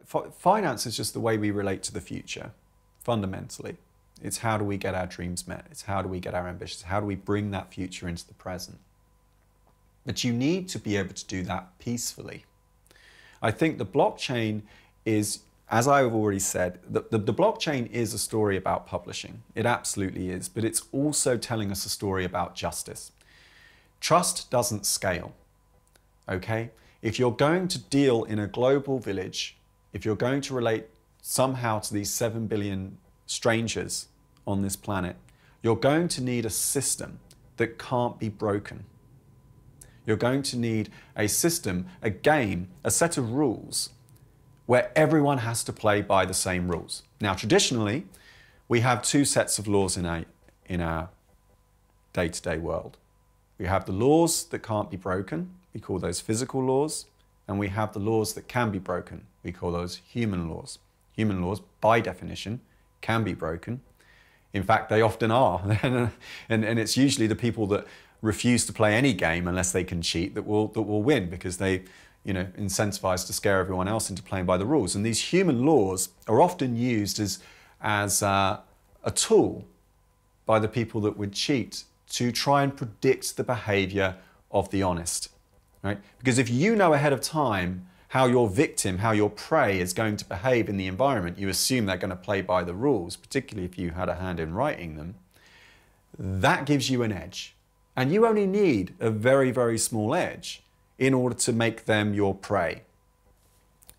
finance is just the way we relate to the future, fundamentally. It's how do we get our dreams met? It's how do we get our ambitions? How do we bring that future into the present? But you need to be able to do that peacefully. I think the blockchain is, as I've already said, the blockchain is a story about publishing. It absolutely is, but it's also telling us a story about justice. Trust doesn't scale, okay? If you're going to deal in a global village, if you're going to relate somehow to these 7 billion strangers on this planet, you're going to need a system that can't be broken. You're going to need a system, a game, a set of rules where everyone has to play by the same rules. Now, traditionally, we have two sets of laws in our day-to-day world. We have the laws that can't be broken, we call those physical laws, and we have the laws that can be broken, we call those human laws. Human laws, by definition, can be broken. In fact, they often are, and it's usually the people that refuse to play any game unless they can cheat that will win, because they, incentivize to scare everyone else into playing by the rules. And these human laws are often used as a tool by the people that would cheat to try and predict the behavior of the honest, right? Because if you know ahead of time how your victim, how your prey is going to behave in the environment, you assume they're going to play by the rules, particularly if you had a hand in writing them. That gives you an edge. And you only need a very, very small edge in order to make them your prey.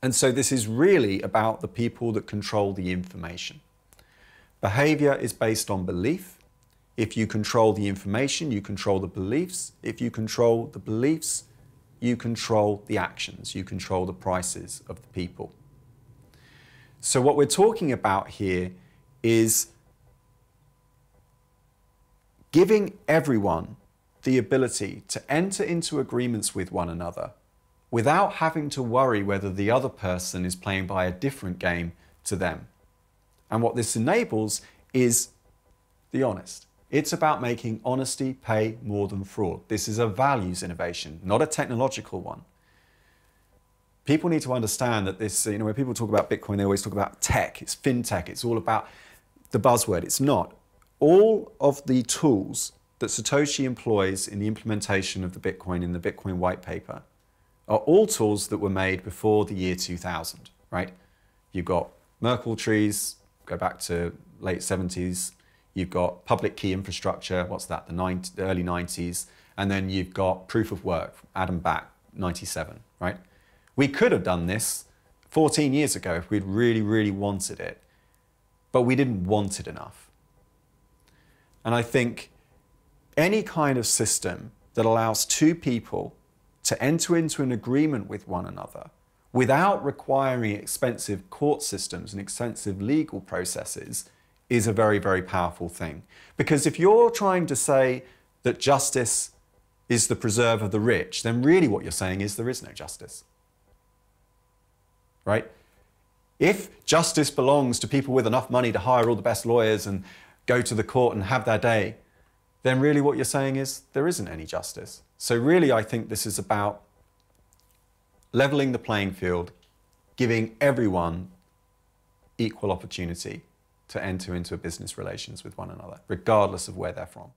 And so this is really about the people that control the information. Behavior is based on belief. If you control the information, you control the beliefs. If you control the beliefs, you control the actions, you control the prices of the people. So what we're talking about here is giving everyone the ability to enter into agreements with one another without having to worry whether the other person is playing by a different game to them. And what this enables is the honest. It's about making honesty pay more than fraud. This is a values innovation, not a technological one. People need to understand that this, when people talk about Bitcoin, they always talk about tech, it's fintech, it's all about the buzzword. It's not. All of the tools that Satoshi employs in the implementation of the Bitcoin in the Bitcoin white paper are all tools that were made before the year 2000, right? You've got Merkle trees, go back to late 70s. You've got public key infrastructure, what's that, the early 90s. And then you've got proof of work, Adam Back, 97, right? We could have done this 14 years ago if we'd really, really wanted it, but we didn't want it enough. And I think any kind of system that allows two people to enter into an agreement with one another without requiring expensive court systems and expensive legal processes is a very, very powerful thing. Because if you're trying to say that justice is the preserve of the rich, then really what you're saying is there is no justice, right? If justice belongs to people with enough money to hire all the best lawyers and go to the court and have their day, then really what you're saying is there isn't any justice. So really, I think this is about leveling the playing field, giving everyone equal opportunity to enter into business relations with one another, regardless of where they're from.